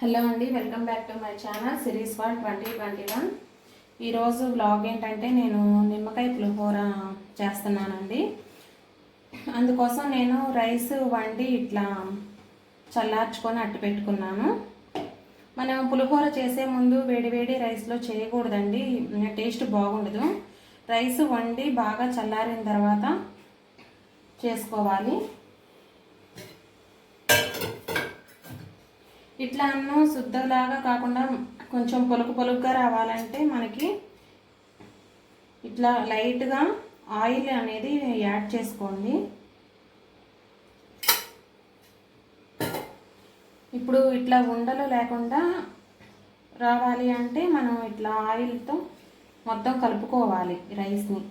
Hello అండి, welcome back to my channel series for 2021. ఈరోజు vlog ఏంటంటే నేను నిమ్మకాయ పులిహోర చేస్తున్నానండి. అందుకోసం నేను రైస్ వండి ఇట్లా చల్లార్చుకొని అట్టు పెట్టుకున్నాను. మనం పులిహోర చేసే ముందు వేడి రైస్లో చేయకూడదండి, టేస్ట్ బాగుండదు. రైస్ వండి బాగా చల్లారిన తర్వాత చేసుకోవాలి. ఇట్లా అన్నం శుద్ధలాగా కాకుండా కొంచెం పొలుకుగా రావాలంటే మనకి ఇట్లా లైట్గా ఆయిల్ అనేది యాడ్ చేసుకోండి. ఇప్పుడు ఇట్లా ఉండలు లేకుండా రావాలి అంటే మనం ఇట్లా ఆయిల్తో మొత్తం కలుపుకోవాలి రైస్ని.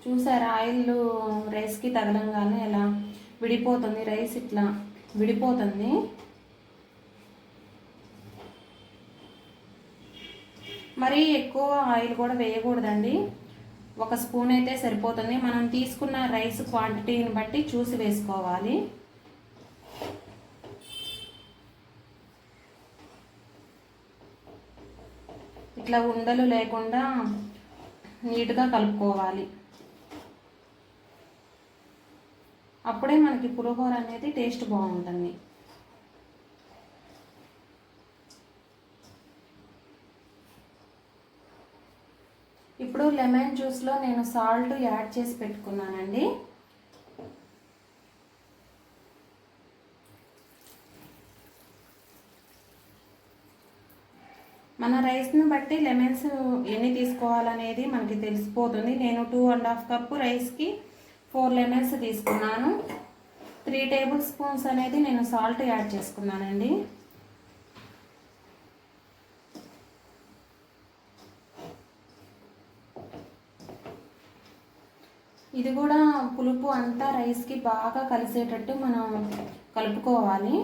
చూసారా, ఆయిల్ రైస్కి తగలంగానే ఎలా విడిపోతుంది, రైస్ ఇట్లా విడిపోతుంది. మరీ ఎక్కువ ఆయిల్ కూడా వేయకూడదండి, 1 స్పూన్ అయితే సరిపోతుంది. మనం తీసుకున్న రైస్ క్వాంటిటీని బట్టి చూసి వేసుకోవాలి. ఇట్లా ఉండలు లేకుండా నీట్గా కలుపుకోవాలి. అప్పుడే మనకి పులిహోర అనేది టేస్ట్ బాగుంటుంది. ఇప్పుడు లెమన్ జ్యూస్లో నేను సాల్ట్ యాడ్ చేసి పెట్టుకున్నానండి. మన రైస్ని బట్టి లెమన్స్ ఎన్ని తీసుకోవాలనేది మనకి తెలిసిపోతుంది. నేను 2.5 కప్పు రైస్కి 4 లెమన్స్ తీసుకున్నాను. 3 టేబుల్ స్పూన్స్ అనేది నేను సాల్ట్ యాడ్ చేసుకున్నానండి. ఇది కూడా పులుపు అంతా రైస్కి బాగా కలిసేటట్టు మనం కలుపుకోవాలి.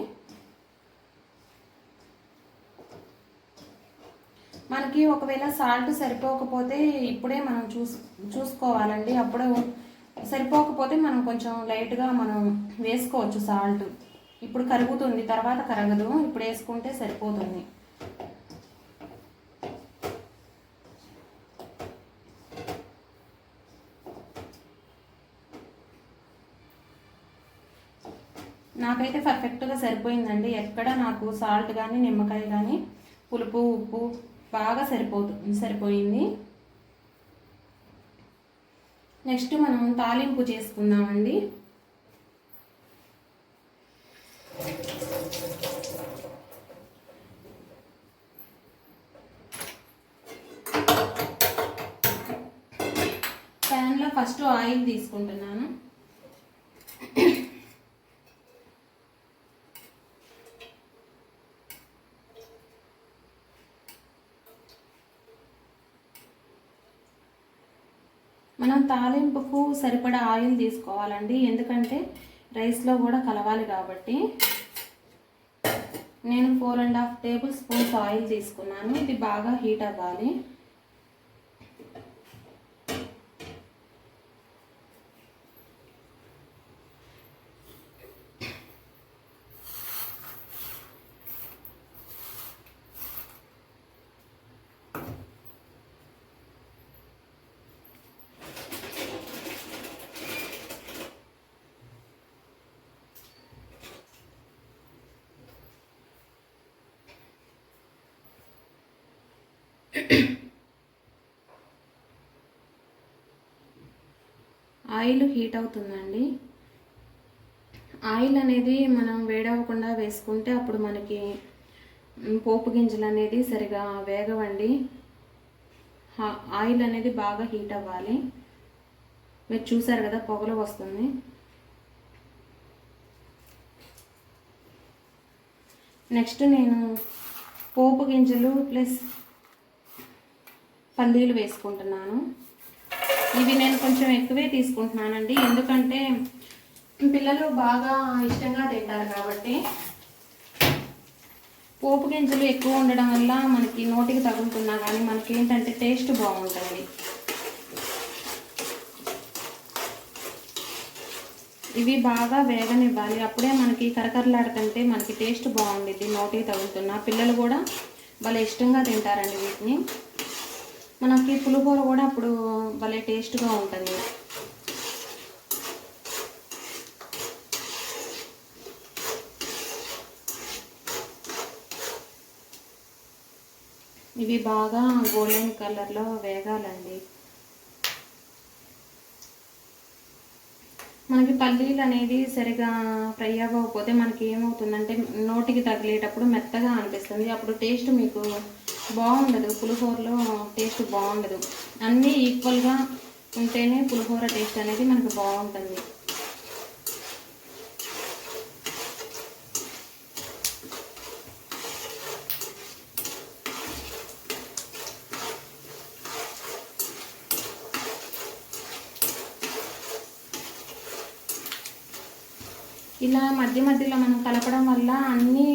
మనకి ఒకవేళ సాల్ట్ సరిపోకపోతే ఇప్పుడే మనం చూసుకోవాలండి. అప్పుడు సరిపోకపోతే మనం కొంచెం లైట్గా మనం వేసుకోవచ్చు సాల్ట్. ఇప్పుడు కరుగుతుంది, తర్వాత కరగదు, ఇప్పుడు వేసుకుంటే సరిపోతుంది. నాకైతే పర్ఫెక్ట్గా సరిపోయిందండి. ఎక్కడ నాకు సాల్ట్ కానీ నిమ్మకాయ కానీ పులుపు ఉప్పు బాగా సరిపోయింది. నెక్స్ట్ మనం తాలింపు చేసుకుందామండి. ప్యాన్లో ఫస్ట్ ఆయిల్ తీసుకుంటున్నాను. మనం తాలింపుకు సరిపడా ఆయిల్ తీసుకోవాలండి, ఎందుకంటే రైస్లో కూడా కలవాలి కాబట్టి. నేను 4.5 టేబుల్ స్పూన్స్ ఆయిల్ తీసుకున్నాను. ఇది బాగా హీట్ అవ్వాలి. ఆయిల్ హీట్ అవుతుందండి. ఆయిల్ అనేది మనం వేడవకుండా వేసుకుంటే అప్పుడు మనకి పోపు గింజలు అనేది సరిగా వేగవండి. ఆయిల్ అనేది బాగా హీట్ అవ్వాలి. మీరు చూసారు కదా, పొగలు వస్తుంది. నెక్స్ట్ నేను పోపు గింజలు ప్లస్ పల్లీలు వేసుకుంటున్నాను. ఇవి నేను కొంచెం ఎక్కువే తీసుకుంటున్నానండి, ఎందుకంటే పిల్లలు బాగా ఇష్టంగా తింటారు కాబట్టి. పోపు గింజలు ఎక్కువ ఉండడం వల్ల మనకి నోటికి తగులుతున్నా కానీ మనకి ఏంటంటే టేస్ట్ బాగుంటుంది. ఇవి బాగా వేగనివ్వాలి. అప్పుడే మనకి కరకరలాడుతుంటే మనకి టేస్ట్ బాగుండిద్ది. నోటికి తగులుతున్నా పిల్లలు కూడా భలే ఇష్టంగా తింటారండి వీటిని. మనకి పులిహోర కూడా అప్పుడు భలే టేస్ట్గా ఉంటుంది. ఇవి బాగా గోల్డెన్ కలర్లో వేగాలండి. మనకి పల్లీలు అనేది సరిగా ఫ్రై అవ్వకపోతే మనకి ఏమవుతుందంటే నోటికి తగిలేటప్పుడు మెత్తగా అనిపిస్తుంది. అప్పుడు టేస్ట్ మీకు బాగుండదు. పులిహోరలో టేస్ట్ బాగుండదు. అన్నీ ఈక్వల్గా ఉంటేనే పులిహోర టేస్ట్ అనేది మనకు బాగుంటుంది. ఇలా మధ్య మధ్యలో మనం కలపడం వల్ల అన్నీ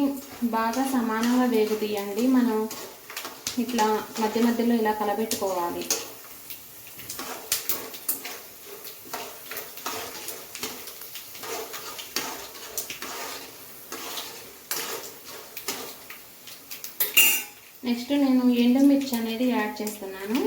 బాగా సమానంగా వేగుతాయండి. మనం ఇట్లా మధ్య మధ్యలో ఇలా కలబెట్టుకోవాలి. నెక్స్ట్ నేను ఎండుమిర్చి అనేది యాడ్ చేస్తున్నాను.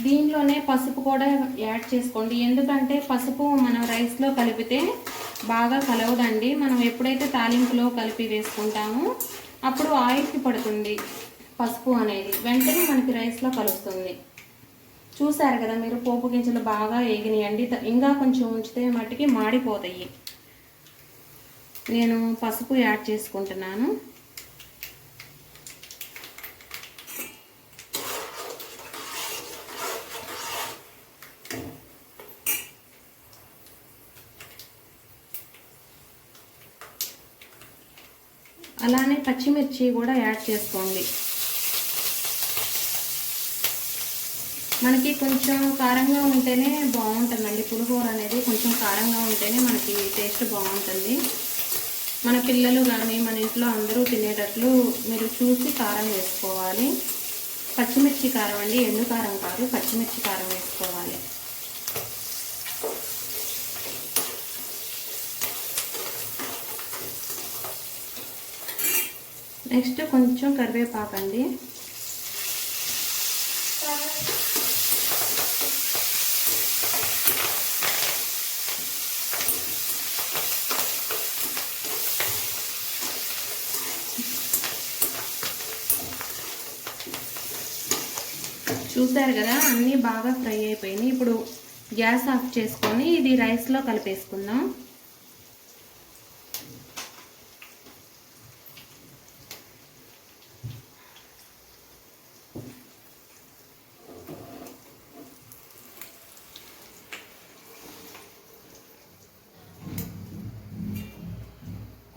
దీంట్లోనే పసుపు కూడా యాడ్ చేసుకోండి. ఎందుకంటే పసుపు మనం రైస్లో కలిపితే బాగా కలవదండి. మనం ఎప్పుడైతే తాలింపులో కలిపి వేసుకుంటామో అప్పుడు ఆయిల్కి పడుతుంది పసుపు అనేది, వెంటనే మనకి రైస్లో కలుస్తుంది. చూసారు కదా మీరు, పోపు గింజలు బాగా వేగినాయండి. ఇంకా కొంచెం ఉంచితే మట్టికి మాడిపోతాయి. నేను పసుపు యాడ్ చేసుకుంటున్నాను. అలానే పచ్చిమిర్చి కూడా యాడ్ చేసుకోండి. మనకి కొంచెం కారంగా ఉంటేనే బాగుంటుందండి పులిహోర అనేది. కొంచెం కారంగా ఉంటేనే మనకి టేస్ట్ బాగుంటుంది. మన పిల్లలు కానీ మన ఇంట్లో అందరూ తినేటట్లు మీరు చూసి కారం వేసుకోవాలి. పచ్చిమిర్చి కారం అండి, ఎండు కారం కాదు, పచ్చిమిర్చి కారం వేసుకోవాలి. నెక్స్ట్ కొంచెం కరివేపాకండి. చూసారు కదా, అన్నీ బాగా ఫ్రై అయిపోయినాయి. ఇప్పుడు గ్యాస్ ఆఫ్ చేసుకొని ఇది రైస్లో కలిపేసుకుందాం.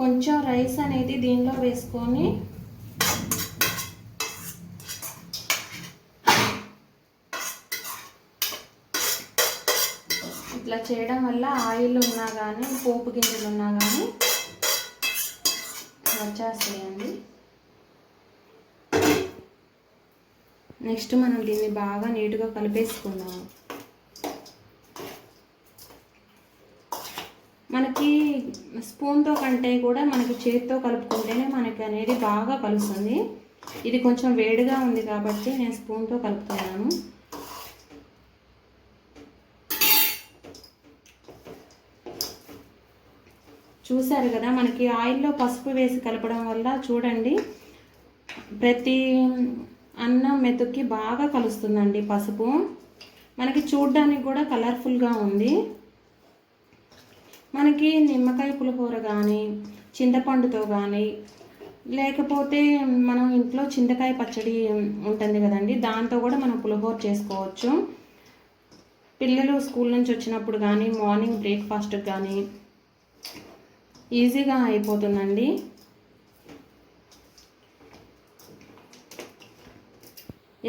కొంచెం రైస్ అనేది దీనిలో వేసుకొని ఇట్లా చేయడం వల్ల ఆయిల్ ఉన్నా కానీ పోపు గింజలు ఉన్నా కానీ వచ్చేస్తాయండి. నెక్స్ట్ మనం దీన్ని బాగా నీట్గా కలిపేసుకుందాం. మనకి స్పూన్తో కంటే కూడా మనకి చేతితో కలుపుకుంటేనే మనకి అనేది బాగా కలుస్తుంది. ఇది కొంచెం వేడిగా ఉంది కాబట్టి నేను స్పూన్తో కలుపుతున్నాను. చూసారు కదా, మనకి ఆయిల్లో పసుపు వేసి కలపడం వల్ల చూడండి ప్రతి అన్నం మెతుక్కి బాగా కలుస్తుందండి పసుపు. మనకి చూడ్డానికి కూడా కలర్ఫుల్గా ఉంది. మనకి నిమ్మకాయ పులిహోర కానీ చింతపండుతో కానీ లేకపోతే మనం ఇంట్లో చింతకాయ పచ్చడి ఉంటుంది కదండి, దాంతో కూడా మనం పులిహోర చేసుకోవచ్చు. పిల్లలు స్కూల్ నుంచి వచ్చినప్పుడు కానీ మార్నింగ్ బ్రేక్ఫాస్ట్కి కానీ ఈజీగా అయిపోతుందండి.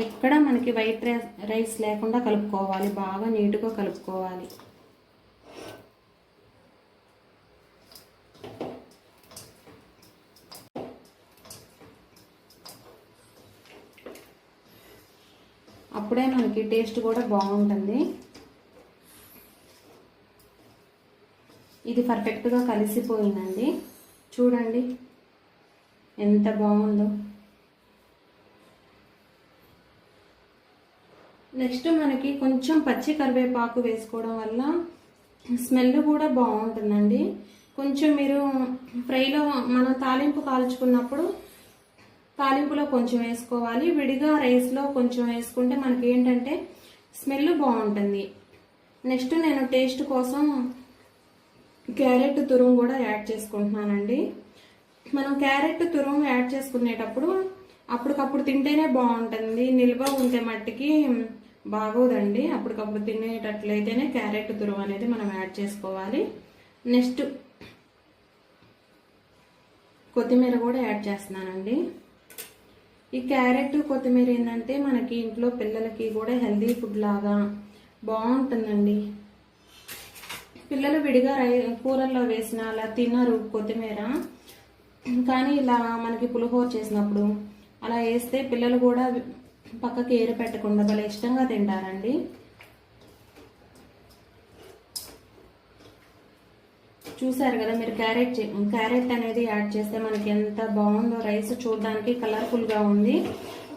ఎక్కడ మనకి వైట్ రైస్ లేకుండా కలుపుకోవాలి, బాగా నీట్గా కలుపుకోవాలి. అప్పుడే మనకి టేస్ట్ కూడా బాగుంటుంది. ఇది పర్ఫెక్ట్గా కలిసిపోయిందండి. చూడండి ఎంత బాగుందో. నెక్స్ట్ మనకి కొంచెం పచ్చి కరివేపాకు వేసుకోవడం వల్ల స్మెల్ కూడా బాగుంటుందండి. కొంచెం మీరు ఫ్రైలో మనం తాలింపు కాల్చుకున్నప్పుడు తాలింపులో కొంచెం వేసుకోవాలి, విడిగా రైస్లో కొంచెం వేసుకుంటే మనకి ఏంటంటే స్మెల్ బాగుంటుంది. నెక్స్ట్ నేను టేస్ట్ కోసం క్యారెట్ తురుము కూడా యాడ్ చేసుకుంటున్నానండి. మనం క్యారెట్ తురుము యాడ్ చేసుకునేటప్పుడు అప్పటికప్పుడు తింటేనే బాగుంటుంది, నిల్వ ఉంటే మట్టికి బాగోదండి. అప్పటికప్పుడు తినేటట్లయితేనే క్యారెట్ తురుము అనేది మనం యాడ్ చేసుకోవాలి. నెక్స్ట్ కొత్తిమీర కూడా యాడ్ చేస్తున్నానండి. ఈ క్యారెట్ కొత్తిమీర ఏంటంటే మనకి ఇంట్లో పిల్లలకి కూడా హెల్దీ ఫుడ్ లాగా బాగుంటుందండి. పిల్లలు విడిగా కూరల్లో వేసిన అలా తినరు కొత్తిమీర, కానీ ఇలా మనకి పులిహోర చేసినప్పుడు అలా వేస్తే పిల్లలు కూడా పక్కకి ఏరు పెట్టకుండా భలే ఇష్టంగా తింటారండి. చూసారు కదా మీరు, క్యారెట్ అనేది యాడ్ చేస్తే మనకి ఎంత బాగుందో. రైస్ చూడడానికి కలర్ఫుల్గా ఉంది.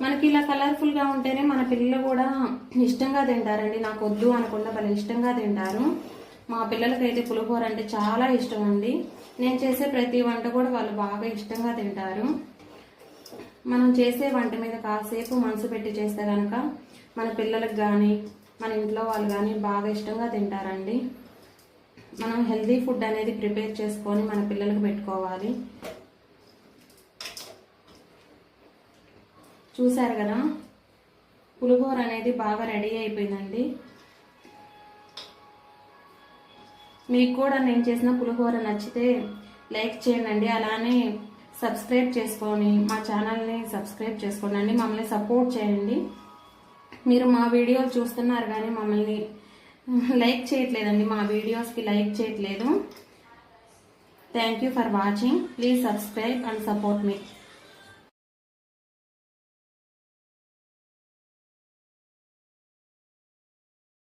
మనకి ఇలా కలర్ఫుల్గా ఉంటేనే మన పిల్లలు కూడా ఇష్టంగా తింటారండి. నాకు వద్దు అనకుండా భలే ఇష్టంగా తింటారు. మా పిల్లలకైతే పులిహోర అంటే చాలా ఇష్టం అండి. నేను చేసే ప్రతి వంట కూడా వాళ్ళు బాగా ఇష్టంగా తింటారు. మనం చేసే వంట మీద కాసేపు మనసు పెట్టి చేస్తే కనుక మన పిల్లలకు కానీ మన ఇంట్లో వాళ్ళు కానీ బాగా ఇష్టంగా తింటారండి. మనం హెల్దీ ఫుడ్ అనేది ప్రిపేర్ చేసుకొని మన పిల్లలకు పెట్టుకోవాలి. చూసారు కదా, పులిహోర అనేది బాగా రెడీ అయిపోయిందండి. మీకు కూడా నేను చేసిన పులిహోర నచ్చితే లైక్ చేయండి, అలానే సబ్స్క్రైబ్ చేసుకొని మా ఛానల్ని సబ్స్క్రైబ్ చేసుకోండి. మమ్మల్ని సపోర్ట్ చేయండి. మీరు మా వీడియోలు చూస్తున్నారు కానీ మమ్మల్ని లైక్ చేయట్లేదండి, మా వీడియోస్కి లైక్ చేయట్లేదు. Thank you for watching. Please subscribe and support me.